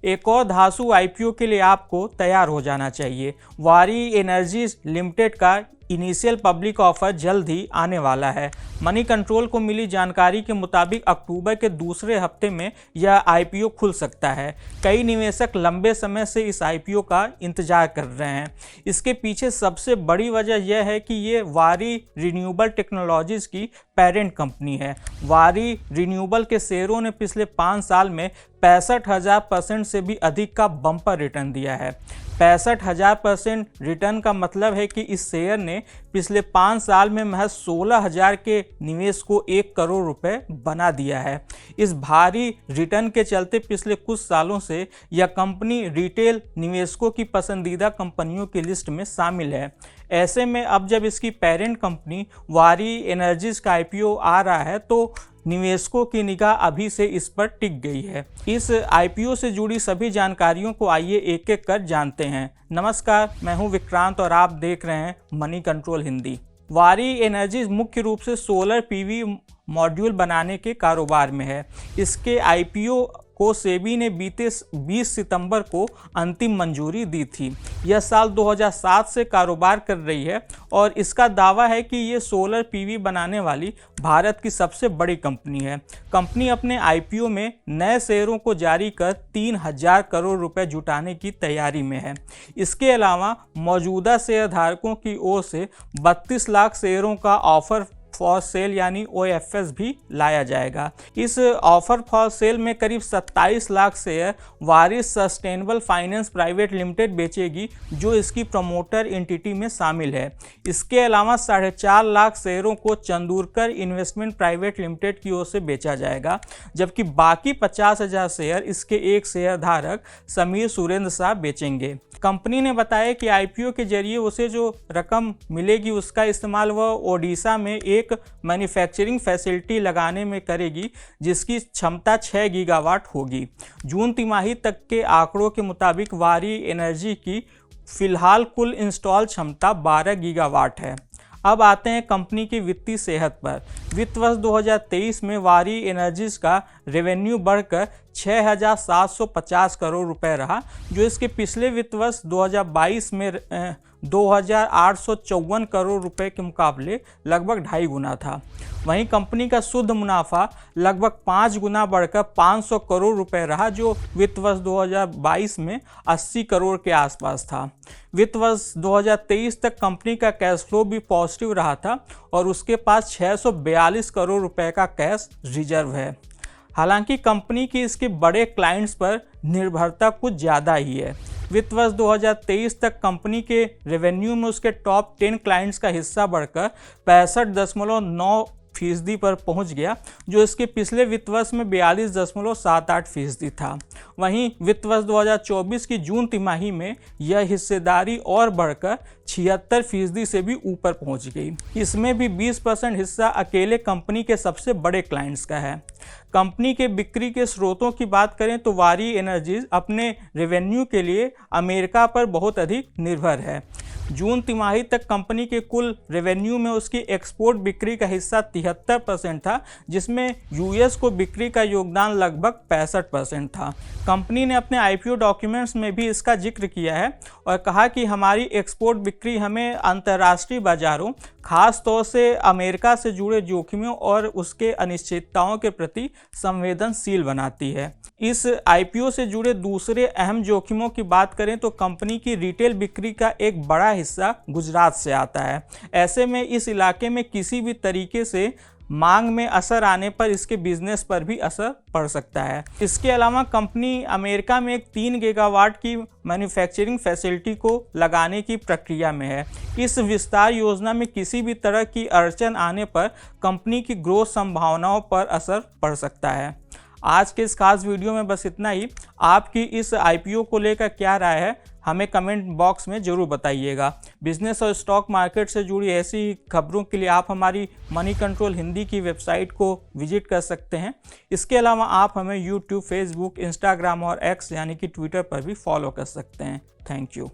एक और धांसू आईपीओ के लिए आपको तैयार हो जाना चाहिए। वारी एनर्जीज लिमिटेड का इनिशियल पब्लिक ऑफर जल्द ही आने वाला है। मनी कंट्रोल को मिली जानकारी के मुताबिक अक्टूबर के दूसरे हफ्ते में यह आईपीओ खुल सकता है। कई निवेशक लंबे समय से इस आईपीओ का इंतजार कर रहे हैं। इसके पीछे सबसे बड़ी वजह यह है कि ये वारी रिन्यूएबल टेक्नोलॉजीज की पेरेंट कंपनी है। वारी रिन्यूएबल के शेयरों ने पिछले 5 साल में 65,000% से भी अधिक का बम्पर रिटर्न दिया है। 65,000% रिटर्न का मतलब है कि इस शेयर ने पिछले 5 साल में महज 16,000 के निवेश को 1 करोड़ रुपए बना दिया है। इस भारी रिटर्न के चलते पिछले कुछ सालों से यह कंपनी रिटेल निवेशकों की पसंदीदा कंपनियों की लिस्ट में शामिल है। ऐसे में अब जब इसकी पेरेंट कंपनी वारी एनर्जीज का आईपीओ आ रहा है तो निवेशकों की निगाह अभी से इस पर टिक गई है। इस आईपीओ से जुड़ी सभी जानकारियों को आइए एक एक कर जानते हैं। नमस्कार, मैं हूं विक्रांत और आप देख रहे हैं मनी कंट्रोल हिंदी। वारी एनर्जीज मुख्य रूप से सोलर पीवी मॉड्यूल बनाने के कारोबार में है। इसके आईपीओ को सेबी ने बीते 20 सितंबर को अंतिम मंजूरी दी थी। यह साल 2007 से कारोबार कर रही है और इसका दावा है कि ये सोलर पीवी बनाने वाली भारत की सबसे बड़ी कंपनी है। कंपनी अपने आईपीओ में नए शेयरों को जारी कर 3,000 करोड़ रुपए जुटाने की तैयारी में है। इसके अलावा मौजूदा शेयरधारकों की ओर से 32 लाख शेयरों का ऑफर फॉर सेल यानी OFS भी लाया जाएगा। इस ऑफर फॉर सेल में करीब 27 लाख शेयर वारिस सस्टेनेबल फाइनेंस प्राइवेट लिमिटेड बेचेगी, जो इसकी प्रमोटर एंटिटी में शामिल है। इसके अलावा 4.5 लाख शेयरों को चंदूरकर इन्वेस्टमेंट प्राइवेट लिमिटेड की ओर से बेचा जाएगा, जबकि बाकी 50,000 शेयर इसके एक शेयरधारक समीर सुरेंद्र शाह बेचेंगे। कंपनी ने बताया कि आईपीओ के जरिए उसे जो रकम मिलेगी उसका इस्तेमाल वह ओडिशा में एक मैन्युफैक्चरिंग फैसिलिटी लगाने में करेगी, जिसकी क्षमता 6 गीगावाट होगी। जून तिमाही तक के आंकड़ों के मुताबिक वारी एनर्जी की फिलहाल कुल इंस्टॉल क्षमता 12 गीगावाट है। अब आते हैं कंपनी की वित्तीय सेहत पर। वित्त वर्ष 2023 में वारी एनर्जीज का रेवेन्यू बढ़कर 6,750 करोड़ रुपए रहा, जो इसके पिछले वित्त वर्ष 2022 में 2,854 करोड़ रुपए के मुकाबले लगभग 2.5 गुना था। वहीं कंपनी का शुद्ध मुनाफा लगभग 5 गुना बढ़कर 500 करोड़ रुपए रहा, जो वित्त वर्ष 2022 में 80 करोड़ के आसपास था। वित्त वर्ष 2023 तक कंपनी का कैश फ्लो भी पॉजिटिव रहा था और उसके पास 642 करोड़ रुपए का कैश रिजर्व है। हालांकि कंपनी की इसके बड़े क्लाइंट्स पर निर्भरता कुछ ज़्यादा ही है। वित्त वर्ष 2023 तक कंपनी के रेवेन्यू में उसके टॉप 10 क्लाइंट्स का हिस्सा बढ़कर 65.9% पर पहुंच गया, जो इसके पिछले वित्त वर्ष में 42.78% था। वहीं वित्त वर्ष 2024 की जून तिमाही में यह हिस्सेदारी और बढ़कर 76% से भी ऊपर पहुंच गई। इसमें भी 20% हिस्सा अकेले कंपनी के सबसे बड़े क्लाइंट्स का है। कंपनी के बिक्री के स्रोतों की बात करें तो वारी एनर्जीज अपने रेवेन्यू के लिए अमेरिका पर बहुत अधिक निर्भर है। जून तिमाही तक कंपनी के कुल रेवेन्यू में उसकी एक्सपोर्ट बिक्री का हिस्सा 73% था, जिसमें यूएस को बिक्री का योगदान लगभग 65% था। कंपनी ने अपने आईपीओ डॉक्यूमेंट्स में भी इसका जिक्र किया है और कहा कि हमारी एक्सपोर्ट बिक्री हमें अंतर्राष्ट्रीय बाजारों, खास तौर से अमेरिका से जुड़े जोखिमों और उसके अनिश्चितताओं के प्रति संवेदनशील बनाती है। इस आईपीओ से जुड़े दूसरे अहम जोखिमों की बात करें तो कंपनी की रिटेल बिक्री का एक बड़ा हिस्सा गुजरात से आता है। ऐसे में इस इलाके में किसी भी तरीके से मांग में असर आने पर इसके बिजनेस पर भी असर पड़ सकता है। इसके अलावा कंपनी अमेरिका में एक 3 गीगावाट की मैन्युफैक्चरिंग फैसिलिटी को लगाने की प्रक्रिया में है। इस विस्तार योजना में किसी भी तरह की अड़चन आने पर कंपनी की ग्रोथ संभावनाओं पर असर पड़ सकता है। आज के इस खास वीडियो में बस इतना ही। आपकी इस आईपीओ को लेकर क्या राय है, हमें कमेंट बॉक्स में ज़रूर बताइएगा। बिजनेस और स्टॉक मार्केट से जुड़ी ऐसी खबरों के लिए आप हमारी मनी कंट्रोल हिंदी की वेबसाइट को विजिट कर सकते हैं। इसके अलावा आप हमें यूट्यूब, फेसबुक, इंस्टाग्राम और एक्स यानी कि ट्विटर पर भी फॉलो कर सकते हैं। Thank you.